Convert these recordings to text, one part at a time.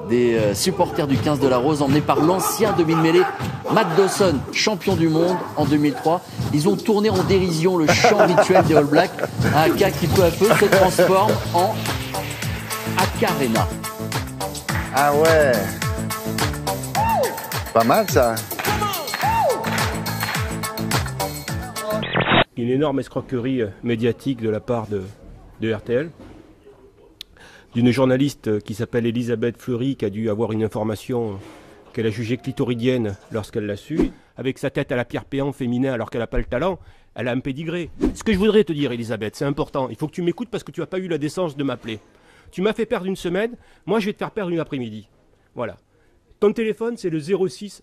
des supporters du 15 de la Rose, emmenés par l'ancien demi-mêlée Matt Dawson, champion du monde en 2003. Ils ont tourné en dérision le chant rituel des All Blacks, un haka qui peu à peu se transforme en Haka Arena. Ah ouais, pas mal ça. Une énorme escroquerie médiatique de la part de RTL, d'une journaliste qui s'appelle Elisabeth Fleury, qui a dû avoir une information qu'elle a jugée clitoridienne lorsqu'elle l'a su, avec sa tête à la Pierre Péan féminin alors qu'elle n'a pas le talent, elle a un pédigré. Ce que je voudrais te dire, Elisabeth, c'est important, il faut que tu m'écoutes parce que tu n'as pas eu la décence de m'appeler. Tu m'as fait perdre une semaine, moi je vais te faire perdre une après-midi. Voilà. Ton téléphone, c'est le 06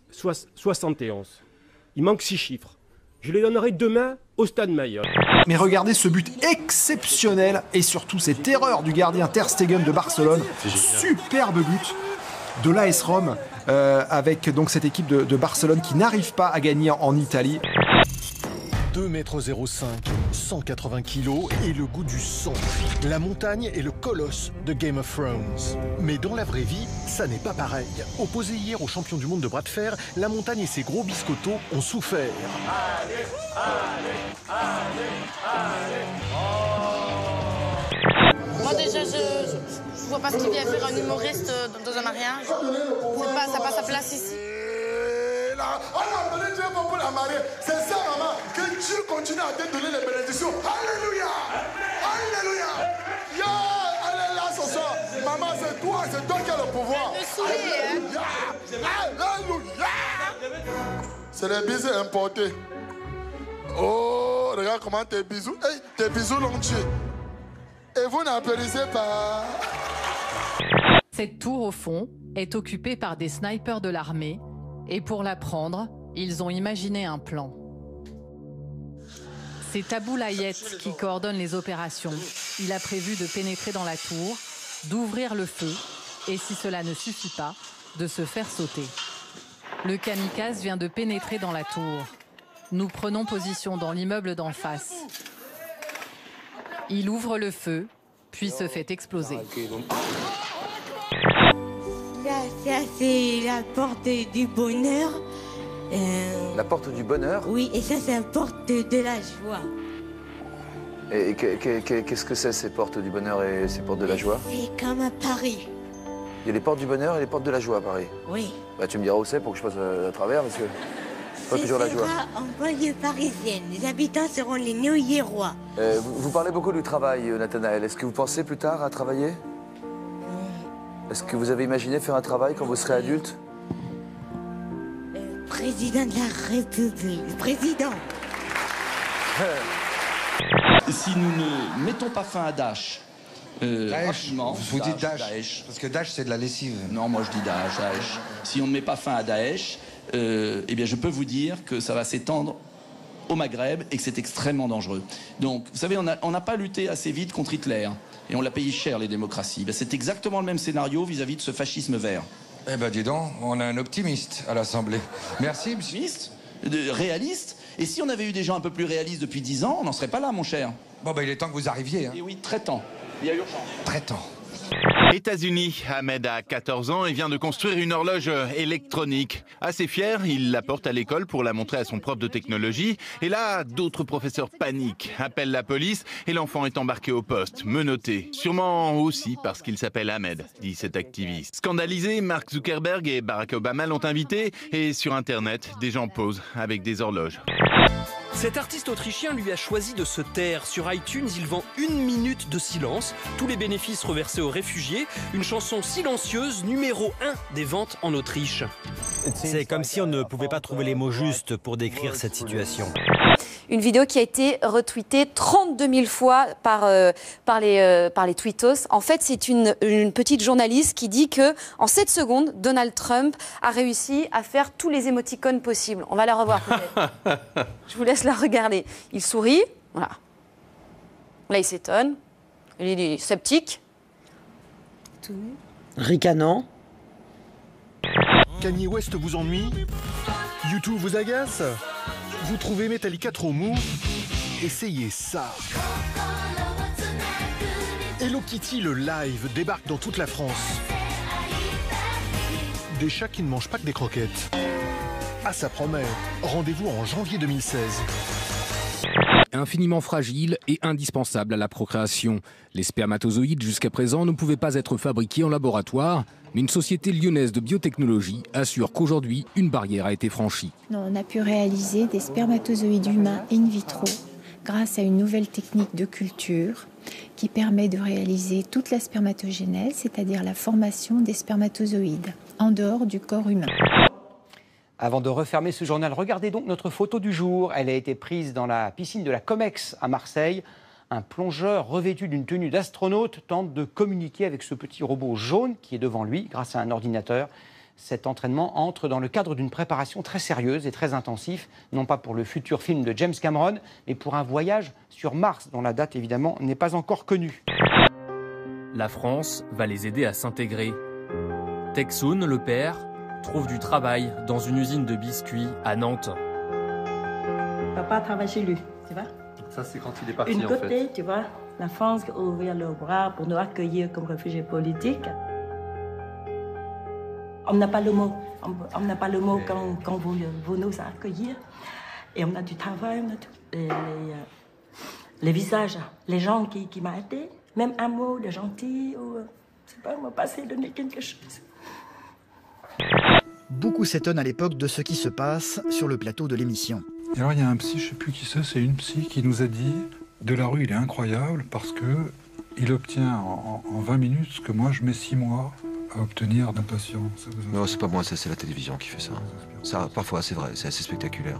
71. Il manque 6 chiffres. Je les donnerai demain au Stade Maillot. Mais regardez ce but exceptionnel et surtout cette erreur du gardien Ter Stegen de Barcelone. Superbe but de l'AS Rome avec donc cette équipe de Barcelone qui n'arrive pas à gagner en Italie. 2,05 m, 180 kg et le goût du sang. La montagne est le colosse de Game of Thrones. Mais dans la vraie vie, ça n'est pas pareil. Opposé hier au champion du monde de bras de fer, la montagne et ses gros biscottos ont souffert. Allez, allez, allez, allez. Oh. Moi déjà, je vois pas ce qu'il vient faire un humoriste dans un mariage. Ça passe sa place ici. C'est ça, maman, que Dieu continue à te donner les bénédictions. Alléluia! Alléluia! Yeah! Elle est là ce soir. Maman, c'est toi qui as le pouvoir. Alléluia! C'est les bisous importés. Oh, regarde comment tes bisous. Hey, tes bisous l'ont tué. Et vous n'applaudissez pas. Cette tour, au fond, est occupée par des snipers de l'armée. Et pour la prendre, ils ont imaginé un plan. C'est Abou Layet qui coordonne les opérations. Il a prévu de pénétrer dans la tour, d'ouvrir le feu, et si cela ne suffit pas, de se faire sauter. Le kamikaze vient de pénétrer dans la tour. Nous prenons position dans l'immeuble d'en face. Il ouvre le feu, puis se fait exploser. Ça c'est la porte du bonheur. La porte du bonheur? Oui, et ça c'est la porte de la joie. Et qu'est-ce que c'est ces portes du bonheur et ces portes de la joie? C'est comme à Paris. Il y a les portes du bonheur et les portes de la joie à Paris? Oui. Bah, tu me diras où c'est pour que je passe à travers parce que c'est pas toujours la joie. En banlieue parisienne, les habitants seront les néo-hiérois. Vous parlez beaucoup du travail, Nathanaël. Est-ce que vous pensez plus tard à travailler? Est-ce que vous avez imaginé faire un travail quand vous serez adulte? Président de la République, président. Si nous ne mettons pas fin à Daesh, rapidement, vous dites Daesh, parce que Daesh c'est de la lessive. Non, moi je dis Daesh. Si on ne met pas fin à Daesh, eh bien je peux vous dire que ça va s'étendre au Maghreb et que c'est extrêmement dangereux. Donc, vous savez, on n'a pas lutté assez vite contre Hitler et on l'a payé cher, les démocraties. Ben, c'est exactement le même scénario vis-à-vis de ce fascisme vert. Eh ben dis donc, on a un optimiste à l'Assemblée. Merci, monsieur. Optimiste, réaliste. Et si on avait eu des gens un peu plus réalistes depuis 10 ans, on n'en serait pas là, mon cher. Bon, ben il est temps que vous arriviez. Hein. Et oui, très temps. Il y a urgence. Très temps. États-Unis, Ahmed a 14 ans et vient de construire une horloge électronique. Assez fier, il la porte à l'école pour la montrer à son prof de technologie. Et là, d'autres professeurs paniquent, appellent la police et l'enfant est embarqué au poste, menotté. Sûrement aussi parce qu'il s'appelle Ahmed, dit cet activiste. Scandalisé, Mark Zuckerberg et Barack Obama l'ont invité et sur Internet, des gens posent avec des horloges. Cet artiste autrichien lui a choisi de se taire. Sur iTunes, il vend 1 minute de silence. Tous les bénéfices reversés aux réfugiés. Une chanson silencieuse, numéro 1 des ventes en Autriche. C'est comme si on ne pouvait pas trouver les mots justes pour décrire cette situation. Une vidéo qui a été retweetée 32 000 fois par les tweetos. En fait, c'est une petite journaliste qui dit que en 7 secondes, Donald Trump a réussi à faire tous les émoticônes possibles. On va la revoir peut-être. Je vous laisse la regarder. Il sourit, voilà. Là, il s'étonne. Il est sceptique. Ricanant. Kanye West vous ennuie? YouTube vous agace? Vous trouvez Metallica trop mou? Essayez ça. Hello Kitty, le live, débarque dans toute la France. Des chats qui ne mangent pas que des croquettes. Ah, ça promet. Rendez-vous en janvier 2016. Infiniment fragile et indispensable à la procréation. Les spermatozoïdes jusqu'à présent ne pouvaient pas être fabriqués en laboratoire, mais une société lyonnaise de biotechnologie assure qu'aujourd'hui, une barrière a été franchie. On a pu réaliser des spermatozoïdes humains in vitro grâce à une nouvelle technique de culture qui permet de réaliser toute la spermatogénèse, c'est-à-dire la formation des spermatozoïdes en dehors du corps humain. Avant de refermer ce journal, regardez donc notre photo du jour. Elle a été prise dans la piscine de la Comex à Marseille. Un plongeur revêtu d'une tenue d'astronaute tente de communiquer avec ce petit robot jaune qui est devant lui grâce à un ordinateur. Cet entraînement entre dans le cadre d'une préparation très sérieuse et très intensive, non pas pour le futur film de James Cameron, mais pour un voyage sur Mars, dont la date évidemment n'est pas encore connue. La France va les aider à s'intégrer. Texoun, le père, trouve du travail dans une usine de biscuits à Nantes. Papa travaille chez lui, tu vois. Ça, c'est quand il est parti, Une côté, tu vois, la France a ouvert leurs bras pour nous accueillir comme réfugiés politiques. On n'a pas le mot. On n'a pas le mot quand vous nous accueillir. Et on a du travail, on a tout. Les visages, les gens qui m'ont aidé, même un mot de gentil, ou, c'est pas, me passer, donner quelque chose. Beaucoup s'étonnent à l'époque de ce qui se passe sur le plateau de l'émission. Et alors il y a un psy, je ne sais plus qui c'est une psy qui nous a dit Delarue il est incroyable parce que il obtient en 20 minutes ce que moi je mets 6 mois à obtenir d'un patient. Non, c'est pas moi, c'est la télévision qui fait ça. Ça, parfois c'est vrai, c'est assez spectaculaire.